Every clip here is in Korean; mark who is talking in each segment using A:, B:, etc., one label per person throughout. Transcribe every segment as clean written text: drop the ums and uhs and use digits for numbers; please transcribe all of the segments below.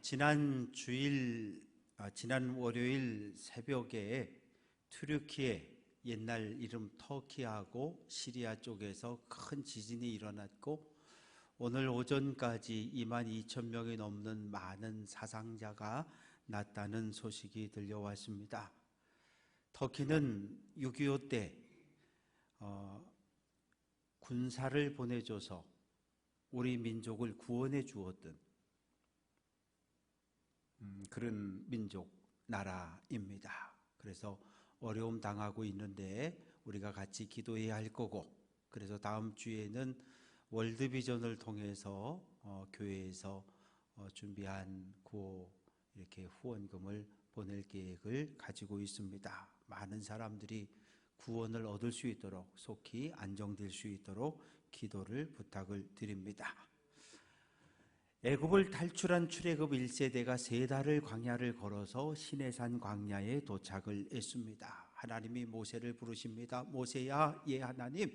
A: 지난 월요일 새벽에 튀르키예, 옛날 이름 터키하고 시리아 쪽에서 큰 지진이 일어났고 오늘 오전까지 22,000명이 넘는 많은 사상자가 났다는 소식이 들려왔습니다. 터키는 6.25 때 군사를 보내줘서 우리 민족을 구원해 주었던 그런 민족 나라입니다. 그래서 어려움 당하고 있는데 우리가 같이 기도해야 할 거고, 그래서 다음 주에는 월드비전을 통해서 교회에서 준비한 이렇게 후원금을 보낼 계획을 가지고 있습니다. 많은 사람들이 구원을 얻을 수 있도록, 속히 안정될 수 있도록 기도를 부탁을 드립니다. 애굽을 탈출한 출애굽 1세대가 3달을 광야를 걸어서 시내산 광야에 도착을 했습니다. 하나님이 모세를 부르십니다. 모세야, 예 하나님,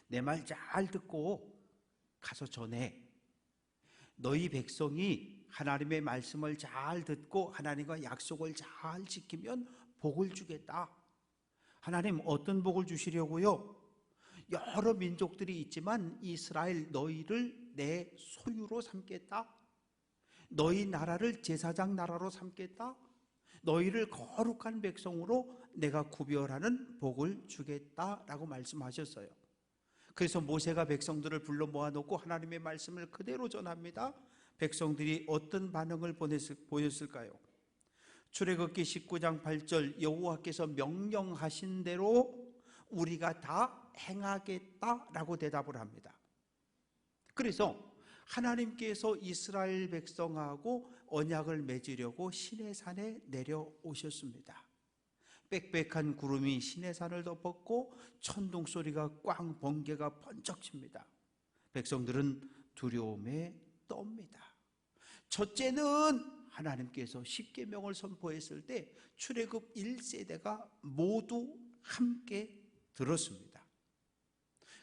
A: 내 말 잘 듣고 가서 전해. 너희 백성이 하나님의 말씀을 잘 듣고 하나님과 약속을 잘 지키면 복을 주겠다. 하나님, 어떤 복을 주시려고요? 여러 민족들이 있지만 이스라엘 너희를 내 소유로 삼겠다. 너희 나라를 제사장 나라로 삼겠다. 너희를 거룩한 백성으로 내가 구별하는 복을 주겠다라고 말씀하셨어요. 그래서 모세가 백성들을 불러 모아놓고 하나님의 말씀을 그대로 전합니다. 백성들이 어떤 반응을 보였을까요? 출애굽기 19장 8절, 여호와께서 명령하신 대로 우리가 다 행하겠다라고 대답을 합니다. 그래서 하나님께서 이스라엘 백성하고 언약을 맺으려고 시내산에 내려오셨습니다. 빽빽한 구름이 시내산을 덮었고 천둥 소리가 꽝, 번개가 번쩍 칩니다. 백성들은 두려움에 떱니다. 첫째는 하나님께서 십계명을 선포했을 때 출애굽 1세대가 모두 함께 들었습니다.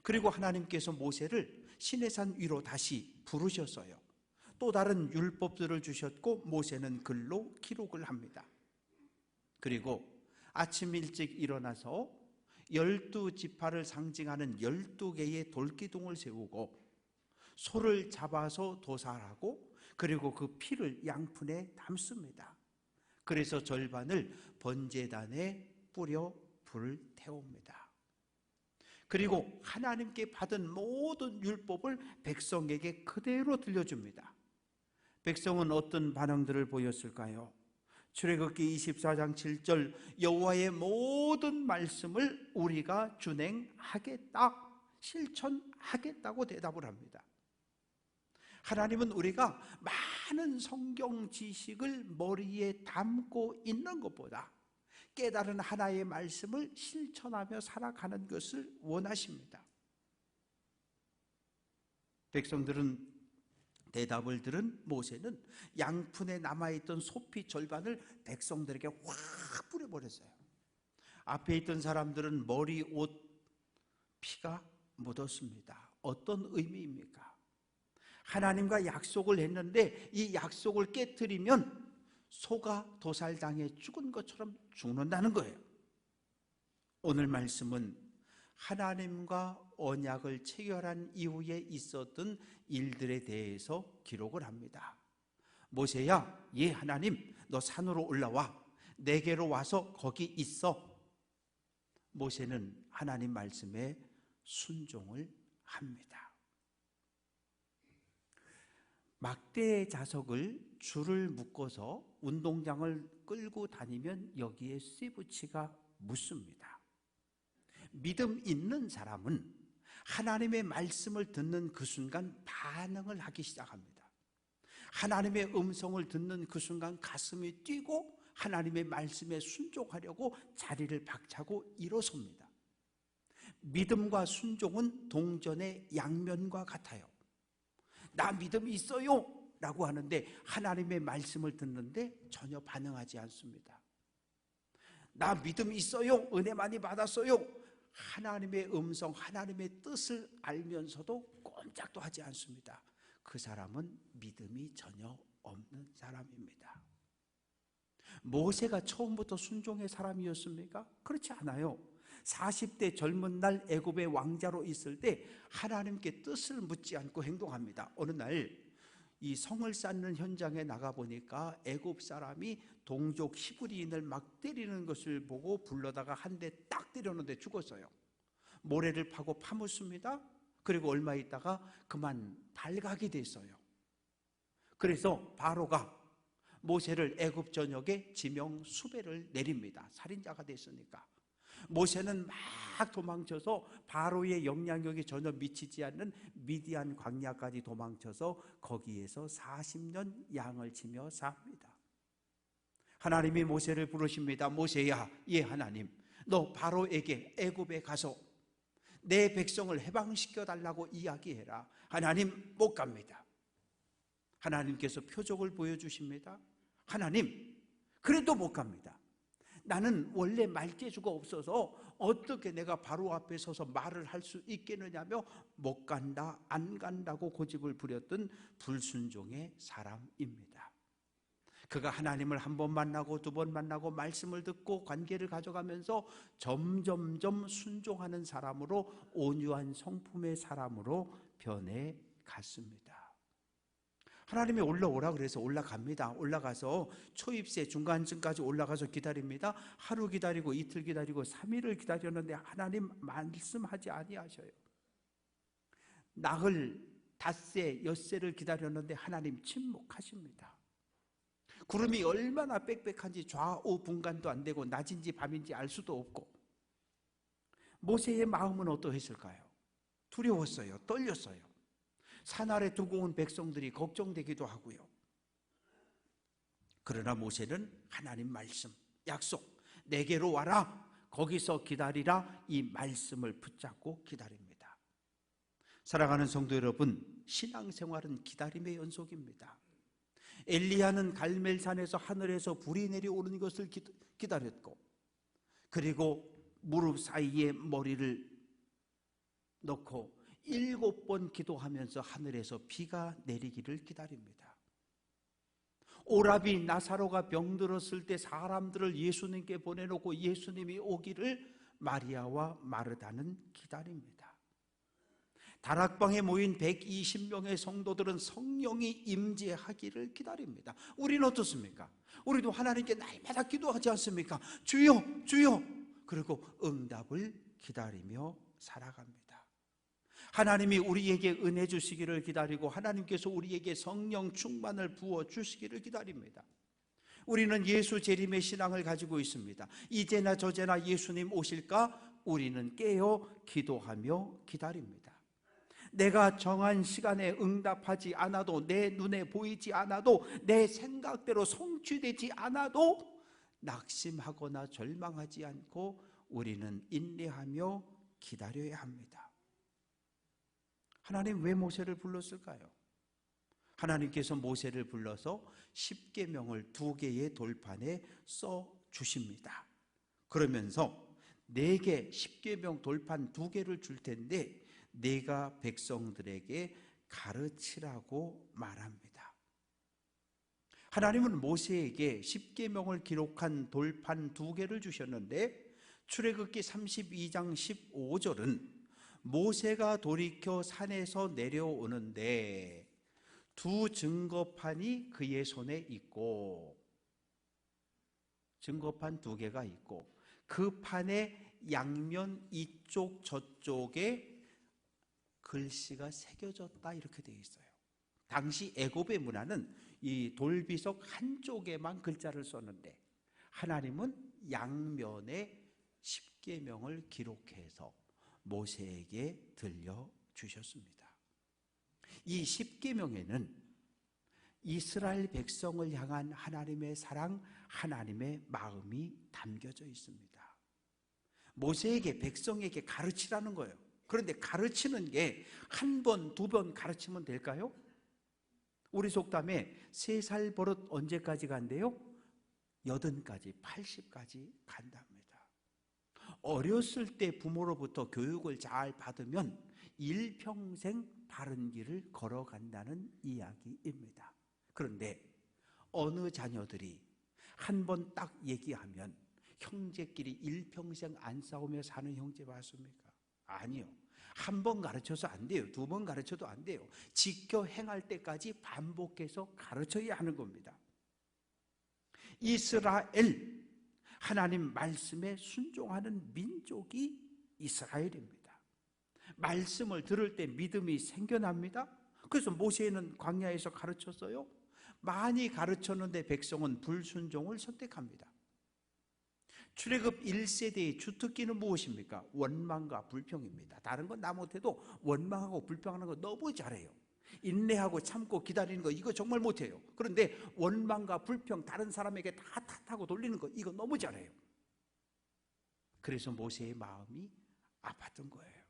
A: 그리고 하나님께서 모세를 시내산 위로 다시 부르셨어요. 또 다른 율법들을 주셨고 모세는 글로 기록을 합니다. 그리고 아침 일찍 일어나서 12지파를 상징하는 12개의 돌기둥을 세우고 소를 잡아서 도살하고 그리고 그 피를 양푼에 담습니다. 그래서 절반을 번제단에 뿌려 불을 태웁니다. 그리고 하나님께 받은 모든 율법을 백성에게 그대로 들려줍니다. 백성은 어떤 반응들을 보였을까요? 출애굽기 24장 7절, 여호와의 모든 말씀을 우리가 준행하겠다, 실천하겠다고 대답을 합니다. 하나님은 우리가 많은 성경 지식을 머리에 담고 있는 것보다 깨달은 하나의 말씀을 실천하며 살아가는 것을 원하십니다. 백성들은 대답을 들은 모세는 양푼에 남아있던 소피 절반을 백성들에게 확 뿌려버렸어요. 앞에 있던 사람들은 머리, 옷, 피가 묻었습니다. 어떤 의미입니까? 하나님과 약속을 했는데 이 약속을 깨트리면 소가 도살당해 죽은 것처럼 죽는다는 거예요. 오늘 말씀은 하나님과 언약을 체결한 이후에 있었던 일들에 대해서 기록을 합니다. 모세야, 예 하나님, 너 산으로 올라와. 내게로 와서 거기 있어. 모세는 하나님 말씀에 순종을 합니다. 막대 자석을 줄을 묶어서 운동장을 끌고 다니면 여기에 쇠붙이가 묻습니다. 믿음 있는 사람은 하나님의 말씀을 듣는 그 순간 반응을 하기 시작합니다. 하나님의 음성을 듣는 그 순간 가슴이 뛰고 하나님의 말씀에 순종하려고 자리를 박차고 일어섭니다. 믿음과 순종은 동전의 양면과 같아요. 나 믿음 있어요 라고 하는데 하나님의 말씀을 듣는데 전혀 반응하지 않습니다. 나 믿음 있어요, 은혜 많이 받았어요, 하나님의 음성, 하나님의 뜻을 알면서도 꼼짝도 하지 않습니다. 그 사람은 믿음이 전혀 없는 사람입니다. 모세가 처음부터 순종의 사람이었습니까? 그렇지 않아요. 40대 젊은 날 애굽의 왕자로 있을 때 하나님께 뜻을 묻지 않고 행동합니다. 어느 날 이 성을 쌓는 현장에 나가보니까 애굽 사람이 동족 히브리인을 막 때리는 것을 보고 불러다가 한 대 딱 때렸는데 죽었어요. 모래를 파고 파묻습니다. 그리고 얼마 있다가 그만 발각이 됐어요. 그래서 바로가 모세를 애굽 전역에 지명 수배를 내립니다. 살인자가 됐으니까. 모세는 막 도망쳐서 바로의 영향력이 전혀 미치지 않는 미디안 광야까지 도망쳐서 거기에서 40년 양을 치며 삽니다. 하나님이 모세를 부르십니다. 모세야, 예 하나님, 너 바로에게 애굽에 가서 내 백성을 해방시켜 달라고 이야기해라. 하나님, 못 갑니다. 하나님께서 표적을 보여주십니다. 하나님, 그래도 못 갑니다. 나는 원래 말재주가 없어서 어떻게 내가 바로 앞에 서서 말을 할 수 있겠느냐며 못 간다, 안 간다고 고집을 부렸던 불순종의 사람입니다. 그가 하나님을 한 번 만나고 두 번 만나고 말씀을 듣고 관계를 가져가면서 점점점 순종하는 사람으로, 온유한 성품의 사람으로 변해갔습니다. 하나님이 올라오라 그래서 올라갑니다. 올라가서 초입세 중간층까지 올라가서 기다립니다. 하루 기다리고 이틀 기다리고 3일을 기다렸는데 하나님 말씀하지 아니하셔요. 나흘, 닷새, 엿새를 기다렸는데 하나님 침묵하십니다. 구름이 얼마나 빽빽한지 좌우 분간도 안 되고 낮인지 밤인지 알 수도 없고. 모세의 마음은 어떠했을까요? 두려웠어요. 떨렸어요. 산 아래 두고 온 백성들이 걱정되기도 하고요. 그러나 모세는 하나님 말씀, 약속, 내게로 와라, 거기서 기다리라, 이 말씀을 붙잡고 기다립니다. 사랑하는 성도 여러분, 신앙생활은 기다림의 연속입니다. 엘리야는 갈멜산에서 하늘에서 불이 내려오는 것을 기다렸고, 그리고 무릎 사이에 머리를 넣고 7번 기도하면서 하늘에서 비가 내리기를 기다립니다. 오라비 나사로가 병들었을 때 사람들을 예수님께 보내놓고 예수님이 오기를 마리아와 마르다는 기다립니다. 다락방에 모인 120명의 성도들은 성령이 임재하기를 기다립니다. 우리는 어떻습니까? 우리도 하나님께 날마다 기도하지 않습니까? 주여, 주여! 그리고 응답을 기다리며 살아갑니다. 하나님이 우리에게 은혜 주시기를 기다리고 하나님께서 우리에게 성령 충만을 부어 주시기를 기다립니다. 우리는 예수 재림의 신앙을 가지고 있습니다. 이제나 저제나 예수님 오실까? 우리는 깨어 기도하며 기다립니다. 내가 정한 시간에 응답하지 않아도, 내 눈에 보이지 않아도, 내 생각대로 성취되지 않아도 낙심하거나 절망하지 않고 우리는 인내하며 기다려야 합니다. 하나님 왜 모세를 불렀을까요? 하나님께서 모세를 불러서 십계명을 2개의 돌판에 써 주십니다. 그러면서 내게 십계명 돌판 2개를 줄 텐데 내가 백성들에게 가르치라고 말합니다. 하나님은 모세에게 십계명을 기록한 돌판 2개를 주셨는데 출애굽기 32장 15절은 모세가 돌이켜 산에서 내려오는데 2 증거판이 그의 손에 있고, 증거판 2개가 있고 그 판의 양면 이쪽 저쪽에 글씨가 새겨졌다, 이렇게 되어 있어요. 당시 애굽의 문화는 이 돌비석 한쪽에만 글자를 썼는데 하나님은 양면에 십계명을 기록해서 모세에게 들려주셨습니다. 이 십계명에는 이스라엘 백성을 향한 하나님의 사랑, 하나님의 마음이 담겨져 있습니다. 모세에게, 백성에게 가르치라는 거예요. 그런데 가르치는 게 1번, 2번 가르치면 될까요? 우리 속담에 3살 버릇 언제까지 간대요? 80까지, 80까지 간답니다. 어렸을 때 부모로부터 교육을 잘 받으면 일평생 바른 길을 걸어간다는 이야기입니다. 그런데 어느 자녀들이 한 번 딱 얘기하면 형제끼리 일평생 안 싸우며 사는 형제 봤습니까? 아니요. 한 번 가르쳐서 안 돼요. 두 번 가르쳐도 안 돼요. 지켜 행할 때까지 반복해서 가르쳐야 하는 겁니다. 이스라엘, 하나님 말씀에 순종하는 민족이 이스라엘입니다. 말씀을 들을 때 믿음이 생겨납니다. 그래서 모세는 광야에서 가르쳤어요. 많이 가르쳤는데 백성은 불순종을 선택합니다. 출애굽 1세대의 주특기는 무엇입니까? 원망과 불평입니다. 다른 건 나 못해도 원망하고 불평하는 거 너무 잘해요. 인내하고 참고 기다리는 거 이거 정말 못해요. 그런데 원망과 불평, 다른 사람에게 다 탓하고 돌리는 거 이거 너무 잘해요. 그래서 모세의 마음이 아팠던 거예요.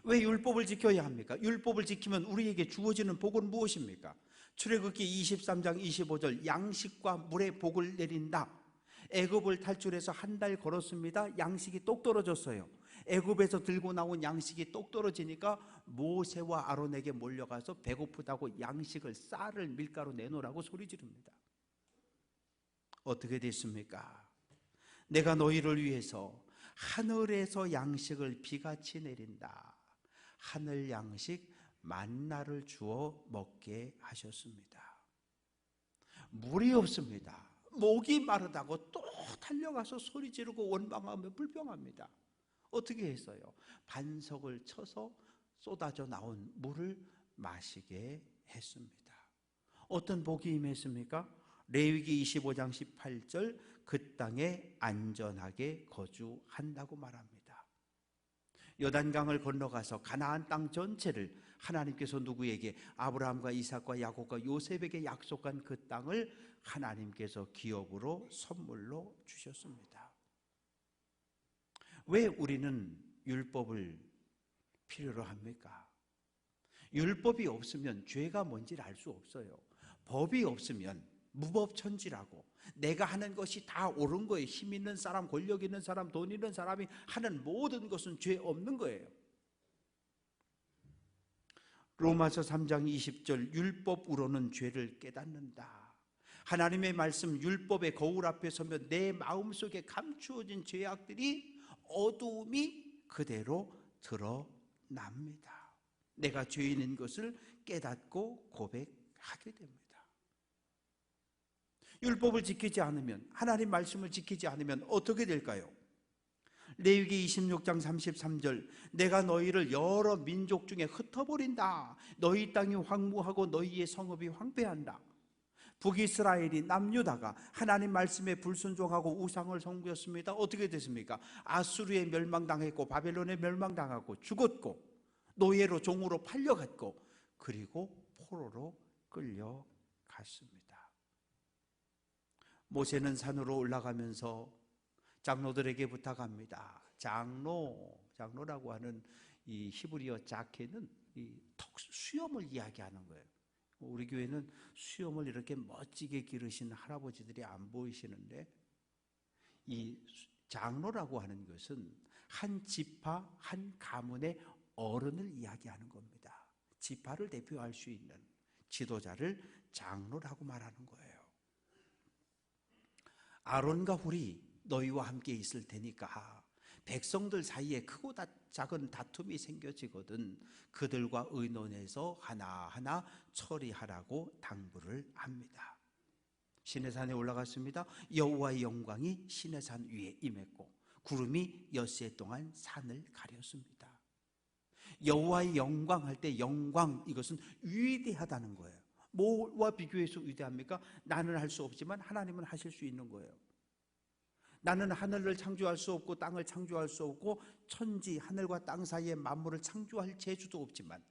A: 왜 율법을 지켜야 합니까? 율법을 지키면 우리에게 주어지는 복은 무엇입니까? 출애굽기 23장 25절, 양식과 물의 복을 내린다. 애굽을 탈출해서 한 달 걸었습니다. 양식이 똑 떨어졌어요. 애굽에서 들고 나온 양식이 똑 떨어지니까 모세와 아론에게 몰려가서 배고프다고 양식을, 쌀을 밀가루 내놓으라고 소리 지릅니다. 어떻게 됐습니까? 내가 너희를 위해서 하늘에서 양식을 비같이 내린다. 하늘 양식 만나를 주어 먹게 하셨습니다. 물이 없습니다. 목이 마르다고 또 달려가서 소리 지르고 원망하며 불평합니다. 어떻게 했어요? 반석을 쳐서 쏟아져 나온 물을 마시게 했습니다. 어떤 복이 임했습니까? 레위기 25장 18절, 그 땅에 안전하게 거주한다고 말합니다. 요단강을 건너가서 가나안 땅 전체를 하나님께서 누구에게? 아브라함과 이삭과 야곱과 요셉에게 약속한 그 땅을 하나님께서 기업으로 선물로 주셨습니다. 왜 우리는 율법을 필요로 합니까? 율법이 없으면 죄가 뭔지를 알 수 없어요. 법이 없으면 무법천지라고 내가 하는 것이 다 옳은 거예요. 힘 있는 사람, 권력 있는 사람, 돈 있는 사람이 하는 모든 것은 죄 없는 거예요. 로마서 3장 20절, 율법으로는 죄를 깨닫는다. 하나님의 말씀 율법의 거울 앞에 서면 내 마음속에 감추어진 죄악들이, 어두움이 그대로 드러납니다. 내가 죄인인 것을 깨닫고 고백하게 됩니다. 율법을 지키지 않으면, 하나님 말씀을 지키지 않으면 어떻게 될까요? 레위기 26장 33절, 내가 너희를 여러 민족 중에 흩어버린다. 너희 땅이 황무하고 너희의 성읍이 황폐한다. 북이스라엘이 남유다가 하나님 말씀에 불순종하고 우상을 섬겼습니다. 어떻게 됐습니까? 아수르에 멸망당했고 바벨론에 멸망당하고 죽었고 노예로 종으로 팔려갔고 그리고 포로로 끌려갔습니다. 모세는 산으로 올라가면서 장로들에게 부탁합니다. 장로라고 하는 이 히브리어 자케는 이 수염을 이야기하는 거예요. 우리 교회는 수염을 이렇게 멋지게 기르신 할아버지들이 안 보이시는데, 이 장로라고 하는 것은 한 지파, 한 가문의 어른을 이야기하는 겁니다. 지파를 대표할 수 있는 지도자를 장로라고 말하는 거예요. 아론과 훌이 너희와 함께 있을 테니까 백성들 사이에 크고 작은 다툼이 생겨지거든 그들과 의논해서 하나하나 처리하라고 당부를 합니다. 시내산에 올라갔습니다. 여호와의 영광이 시내산 위에 임했고 구름이 엿새 동안 산을 가렸습니다. 여호와의 영광 할 때 영광, 이것은 위대하다는 거예요. 뭐와 비교해서 위대합니까? 나는 할 수 없지만 하나님은 하실 수 있는 거예요. 나는 하늘을 창조할 수 없고 땅을 창조할 수 없고 천지 하늘과 땅 사이의 만물을 창조할 재주도 없지만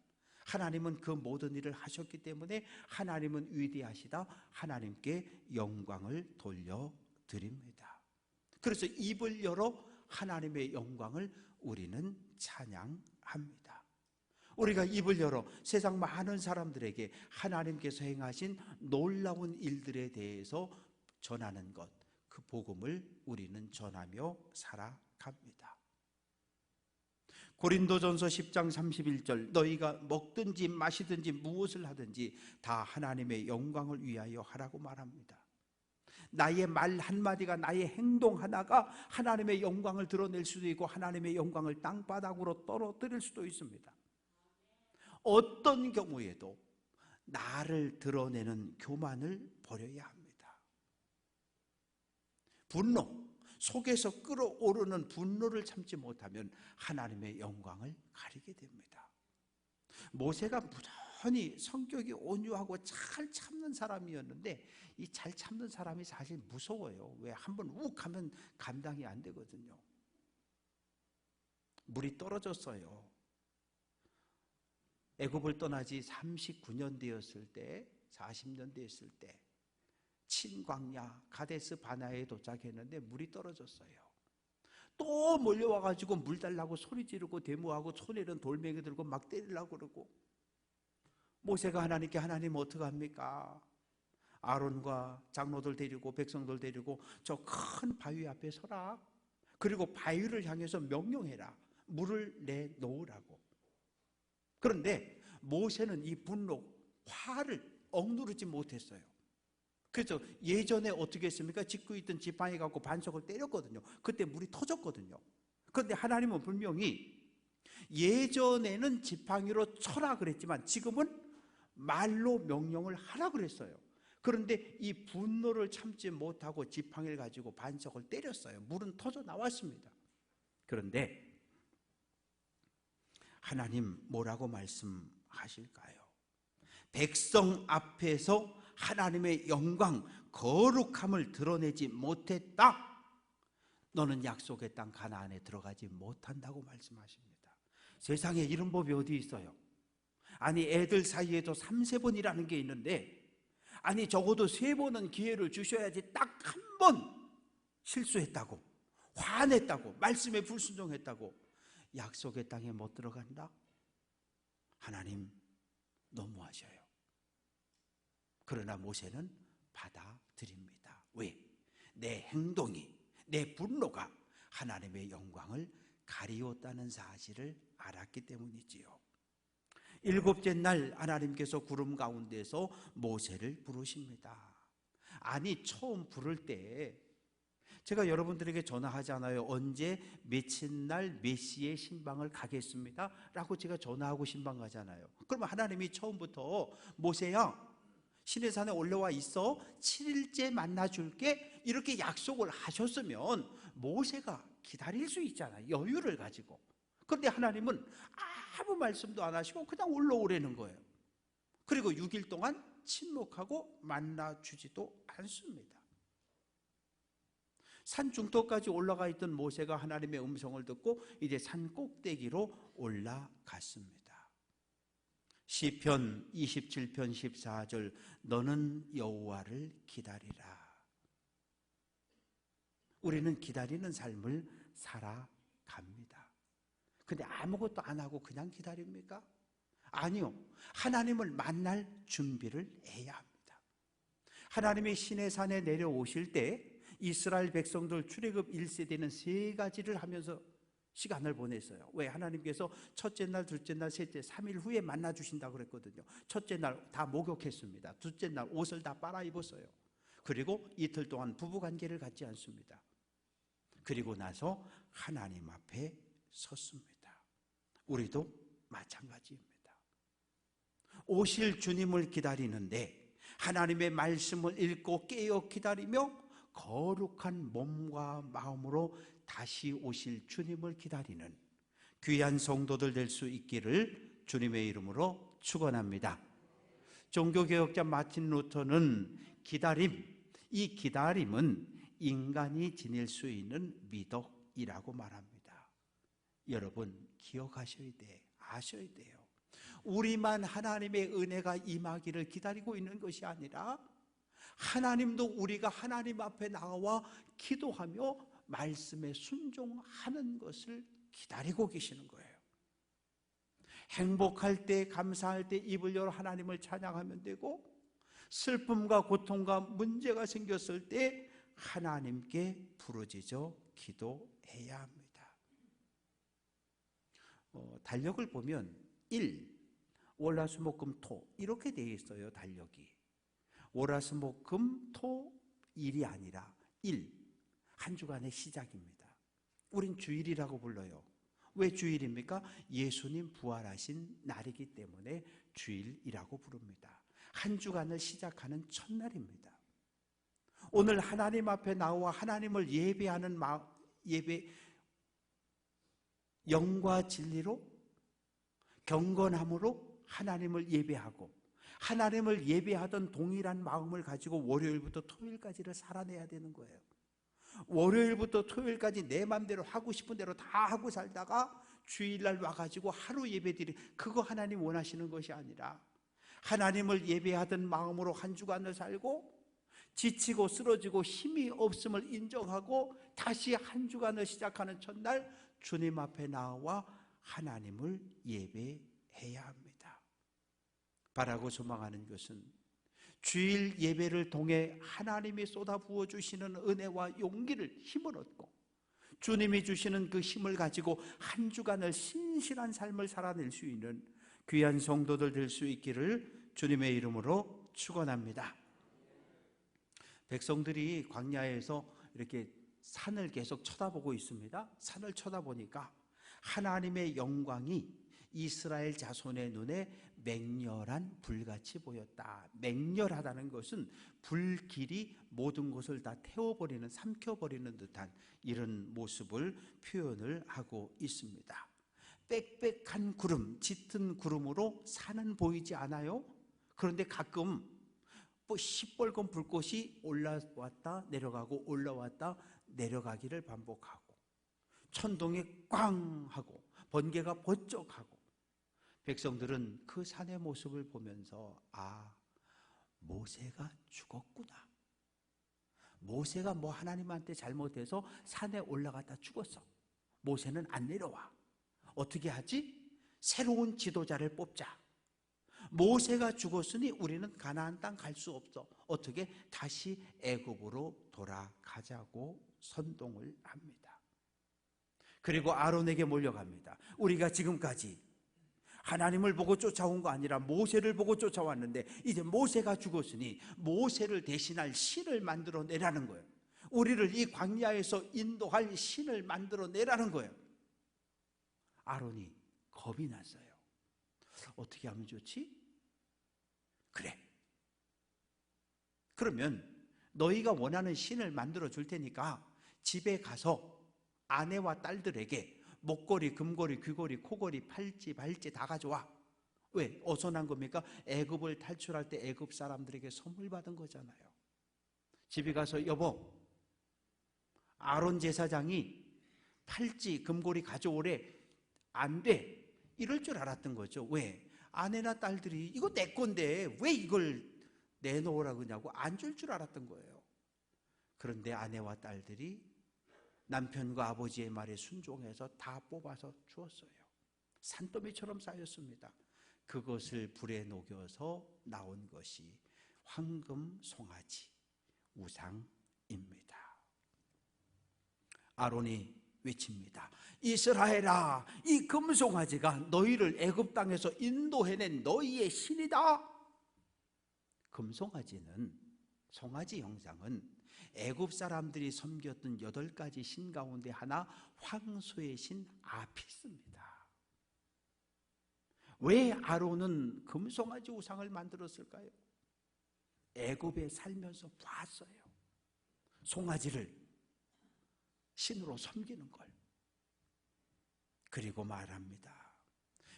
A: 하나님은 그 모든 일을 하셨기 때문에 하나님은 위대하시다. 하나님께 영광을 돌려드립니다. 그래서 입을 열어 하나님의 영광을 우리는 찬양합니다. 우리가 입을 열어 세상 많은 사람들에게 하나님께서 행하신 놀라운 일들에 대해서 전하는 것, 그 복음을 우리는 전하며 살아갑니다. 고린도전서 10장 31절, 너희가 먹든지 마시든지 무엇을 하든지 다 하나님의 영광을 위하여 하라고 말합니다. 나의 말 한마디가, 나의 행동 하나가 하나님의 영광을 드러낼 수도 있고 하나님의 영광을 땅바닥으로 떨어뜨릴 수도 있습니다. 어떤 경우에도 나를 드러내는 교만을 버려야 합니다. 분노, 속에서 끓어오르는 분노를 참지 못하면 하나님의 영광을 가리게 됩니다. 모세가 무던히 성격이 온유하고 잘 참는 사람이었는데 이 잘 참는 사람이 사실 무서워요. 왜? 한번 욱 하면 감당이 안 되거든요. 물이 떨어졌어요. 애굽을 떠나지 39년 되었을 때, 40년 되었을 때 친광야 가데스 바나에 도착했는데 물이 떨어졌어요. 또 몰려와가지고 물 달라고 소리 지르고 데모하고 손에는 돌멩이 들고 막 때리려고 그러고, 모세가 하나님께, 하나님 어떡합니까? 아론과 장로들 데리고 백성들 데리고 저 큰 바위 앞에 서라. 그리고 바위를 향해서 명령해라. 물을 내놓으라고. 그런데 모세는 이 분노, 화를 억누르지 못했어요. 그래서 예전에 어떻게 했습니까? 짓고 있던 지팡이 갖고 반석을 때렸거든요. 그때 물이 터졌거든요. 그런데 하나님은 분명히 예전에는 지팡이로 쳐라 그랬지만 지금은 말로 명령을 하라 그랬어요. 그런데 이 분노를 참지 못하고 지팡이를 가지고 반석을 때렸어요. 물은 터져 나왔습니다. 그런데 하나님 뭐라고 말씀하실까요? 백성 앞에서 하나님의 영광, 거룩함을 드러내지 못했다. 너는 약속의 땅 가나안에 들어가지 못한다고 말씀하십니다. 세상에 이런 법이 어디 있어요? 아니, 애들 사이에도 3세번이라는 게 있는데, 아니 적어도 3번은 기회를 주셔야지 딱 한 번 실수했다고, 화냈다고, 말씀에 불순종했다고 약속의 땅에 못 들어간다? 하나님 너무하셔요. 그러나 모세는 받아들입니다. 왜? 내 행동이, 내 분노가 하나님의 영광을 가리웠다는 사실을 알았기 때문이지요. 7째 날 하나님께서 구름 가운데서 모세를 부르십니다. 아니, 처음 부를 때 제가 여러분들에게 전화하잖아요. 언제 며칠 날 몇 시에 신방을 가겠습니다 라고 제가 전화하고 신방 가잖아요. 그러면 하나님이 처음부터 모세야 시내산에 올라와 있어, 7일째 만나줄게, 이렇게 약속을 하셨으면 모세가 기다릴 수 있잖아요. 여유를 가지고. 그런데 하나님은 아무 말씀도 안 하시고 그냥 올라오라는 거예요. 그리고 6일 동안 침묵하고 만나주지도 않습니다. 산 중턱까지 올라가 있던 모세가 하나님의 음성을 듣고 이제 산 꼭대기로 올라갔습니다. 시편 27편 14절, 너는 여호와를 기다리라. 우리는 기다리는 삶을 살아갑니다. 근데 아무것도 안 하고 그냥 기다립니까? 아니요. 하나님을 만날 준비를 해야 합니다. 하나님이 시내산에 내려오실 때 이스라엘 백성들 출애굽 1세대는 3가지를 하면서 시간을 보냈어요. 왜? 하나님께서 첫째 날, 둘째 날, 셋째, 3일 후에 만나주신다고 그랬거든요. 첫째 날 다 목욕했습니다. 둘째 날 옷을 다 빨아입었어요. 그리고 이틀 동안 부부관계를 갖지 않습니다. 그리고 나서 하나님 앞에 섰습니다. 우리도 마찬가지입니다. 오실 주님을 기다리는데 하나님의 말씀을 읽고 깨어 기다리며 거룩한 몸과 마음으로 다시 오실 주님을 기다리는 귀한 성도들 될 수 있기를 주님의 이름으로 축원합니다. 종교개혁자 마틴 루터는 이 기다림은 인간이 지닐 수 있는 미덕이라고 말합니다. 여러분 기억하셔야 돼, 아셔야 돼요. 우리만 하나님의 은혜가 임하기를 기다리고 있는 것이 아니라 하나님도 우리가 하나님 앞에 나와 기도하며 말씀에 순종하는 것을 기다리고 계시는 거예요. 행복할 때, 감사할 때 입을 열어 하나님을 찬양하면 되고, 슬픔과 고통과 문제가 생겼을 때 하나님께 부르짖어 기도해야 합니다. 달력을 보면 1, 월화수목금토 이렇게 되어 있어요. 달력이 월화수목금토 1이 아니라 1, 한 주간의 시작입니다. 우린 주일이라고 불러요. 왜 주일입니까? 예수님 부활하신 날이기 때문에 주일이라고 부릅니다. 한 주간을 시작하는 첫날입니다. 오늘 하나님 앞에 나와 하나님을 예배하는 예배, 영과 진리로 경건함으로 하나님을 예배하고 하나님을 예배하던 동일한 마음을 가지고 월요일부터 토요일까지를 살아내야 되는 거예요. 월요일부터 토요일까지 내 맘대로 하고 싶은 대로 다 하고 살다가 주일날 와가지고 하루 예배드리, 그거 하나님 원하시는 것이 아니라 하나님을 예배하던 마음으로 한 주간을 살고 지치고 쓰러지고 힘이 없음을 인정하고 다시 한 주간을 시작하는 첫날 주님 앞에 나와 하나님을 예배해야 합니다. 바라고 소망하는 것은 주일 예배를 통해 하나님이 쏟아부어 주시는 은혜와 용기를, 힘을 얻고 주님이 주시는 그 힘을 가지고 한 주간을 신실한 삶을 살아낼 수 있는 귀한 성도들 될 수 있기를 주님의 이름으로 축원합니다. 백성들이 광야에서 이렇게 산을 계속 쳐다보고 있습니다. 산을 쳐다보니까 하나님의 영광이 이스라엘 자손의 눈에 맹렬한 불같이 보였다. 맹렬하다는 것은 불길이 모든 것을 다 태워버리는, 삼켜버리는 듯한 이런 모습을 표현을 하고 있습니다. 빽빽한 구름, 짙은 구름으로 산은 보이지 않아요. 그런데 가끔 시뻘건 불꽃이 올라왔다 내려가고 올라왔다 내려가기를 반복하고 천둥이 꽝 하고 번개가 번쩍하고 백성들은 그 산의 모습을 보면서 모세가 죽었구나. 모세가 뭐 하나님한테 잘못해서 산에 올라갔다 죽었어. 모세는 안 내려와. 어떻게 하지? 새로운 지도자를 뽑자. 모세가 죽었으니 우리는 가나안 땅 갈 수 없어. 어떻게? 다시 애굽으로 돌아가자고 선동을 합니다. 그리고 아론에게 몰려갑니다. 우리가 지금까지 하나님을 보고 쫓아온 거 아니라 모세를 보고 쫓아왔는데 이제 모세가 죽었으니 모세를 대신할 신을 만들어 내라는 거예요. 우리를 이 광야에서 인도할 신을 만들어 내라는 거예요. 아론이 겁이 났어요. 어떻게 하면 좋지? 그래, 그러면 너희가 원하는 신을 만들어 줄 테니까 집에 가서 아내와 딸들에게 목걸이, 금걸이, 귀걸이, 코걸이, 팔찌, 발찌 다 가져와. 왜? 어디서 난 겁니까? 애굽을 탈출할 때 애굽 사람들에게 선물 받은 거잖아요. 집에 가서 여보, 아론 제사장이 팔찌, 금고리 가져오래. 안 돼. 이럴 줄 알았던 거죠. 왜? 아내나 딸들이 이거 내 건데 왜 이걸 내놓으라고 하냐고 안 줄 줄 알았던 거예요. 그런데 아내와 딸들이 남편과 아버지의 말에 순종해서 다 뽑아서 주었어요. 산더미처럼 쌓였습니다. 그것을 불에 녹여서 나온 것이 황금 송아지 우상입니다. 아론이 외칩니다. 이스라엘아, 이 금송아지가 너희를 애굽 땅에서 인도해낸 너희의 신이다. 금송아지는, 송아지 형상은 애굽 사람들이 섬겼던 8가지 신 가운데 하나, 황소의 신 아피스입니다. 왜 아론은 금송아지 우상을 만들었을까요? 애굽에 살면서 봤어요. 송아지를 신으로 섬기는 걸. 그리고 말합니다.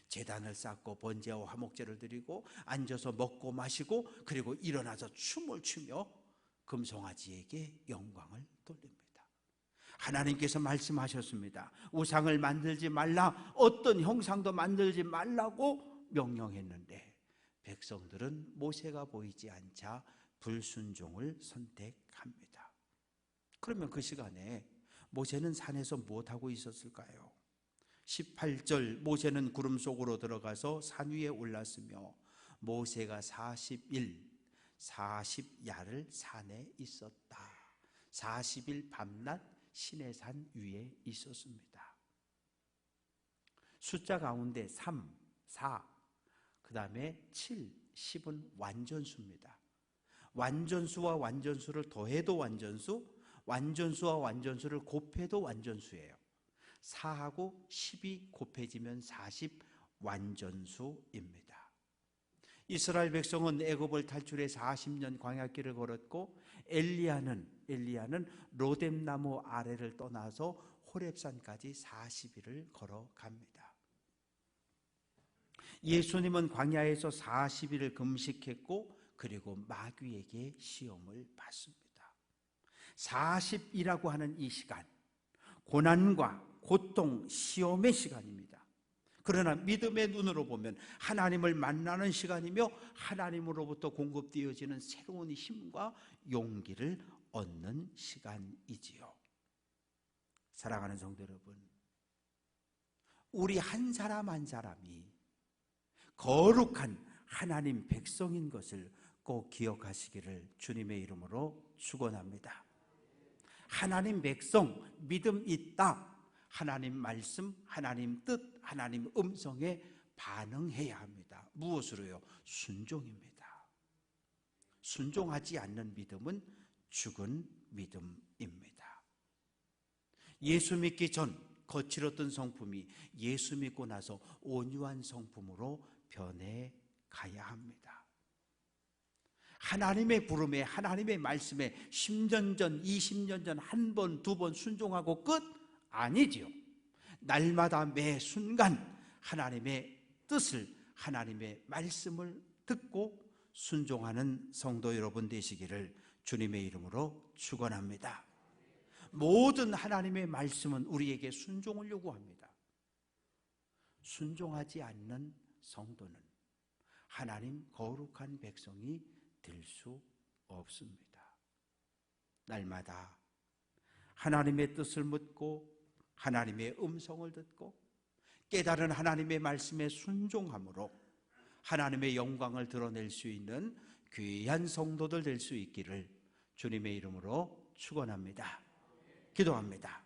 A: 제단을 쌓고 번제와 화목제를 드리고 앉아서 먹고 마시고 그리고 일어나서 춤을 추며 금송아지에게 영광을 돌립니다. 하나님께서 말씀하셨습니다. 우상을 만들지 말라, 어떤 형상도 만들지 말라고 명령했는데 백성들은 모세가 보이지 않자 불순종을 선택합니다. 그러면 그 시간에 모세는 산에서 무엇하고 있었을까요? 18절, 모세는 구름 속으로 들어가서 산 위에 올랐으며 모세가 40일 40야를 산에 있었다. 40일 밤낮 시내산 위에 있었습니다. 숫자 가운데 3, 4, 그 다음에 7, 10은 완전수입니다. 완전수와 완전수를 더해도 완전수, 완전수와 완전수를 곱해도 완전수예요. 4하고 10이 곱해지면 40 완전수입니다. 이스라엘 백성은 애굽을 탈출해 40년 광야길을 걸었고 엘리야는 로뎀나무 아래를 떠나서 호렙산까지 40일을 걸어갑니다. 예수님은 광야에서 40일을 금식했고 그리고 마귀에게 시험을 받습니다. 40이라고 하는 이 시간, 고난과 고통, 시험의 시간입니다. 그러나 믿음의 눈으로 보면 하나님을 만나는 시간이며 하나님으로부터 공급되어지는 새로운 힘과 용기를 얻는 시간이지요. 사랑하는 성도 여러분, 우리 한 사람 한 사람이 거룩한 하나님 백성인 것을 꼭 기억하시기를 주님의 이름으로 축원합니다. 하나님 백성, 믿음 있다. 하나님 말씀, 하나님 뜻, 하나님 음성에 반응해야 합니다. 무엇으로요? 순종입니다. 순종하지 않는 믿음은 죽은 믿음입니다. 예수 믿기 전 거칠었던 성품이 예수 믿고 나서 온유한 성품으로 변해 가야 합니다. 하나님의 부름에, 하나님의 말씀에 10년 전, 20년 전 한 번, 두 번 순종하고 끝? 아니지요. 날마다 매 순간 하나님의 뜻을, 하나님의 말씀을 듣고 순종하는 성도 여러분 되시기를 주님의 이름으로 축원합니다. 모든 하나님의 말씀은 우리에게 순종을 요구합니다. 순종하지 않는 성도는 하나님 거룩한 백성이 될 수 없습니다. 날마다 하나님의 뜻을 묻고 하나님의 음성을 듣고 깨달은 하나님의 말씀에 순종함으로 하나님의 영광을 드러낼 수 있는 귀한 성도들 될 수 있기를 주님의 이름으로 축원합니다. 기도합니다.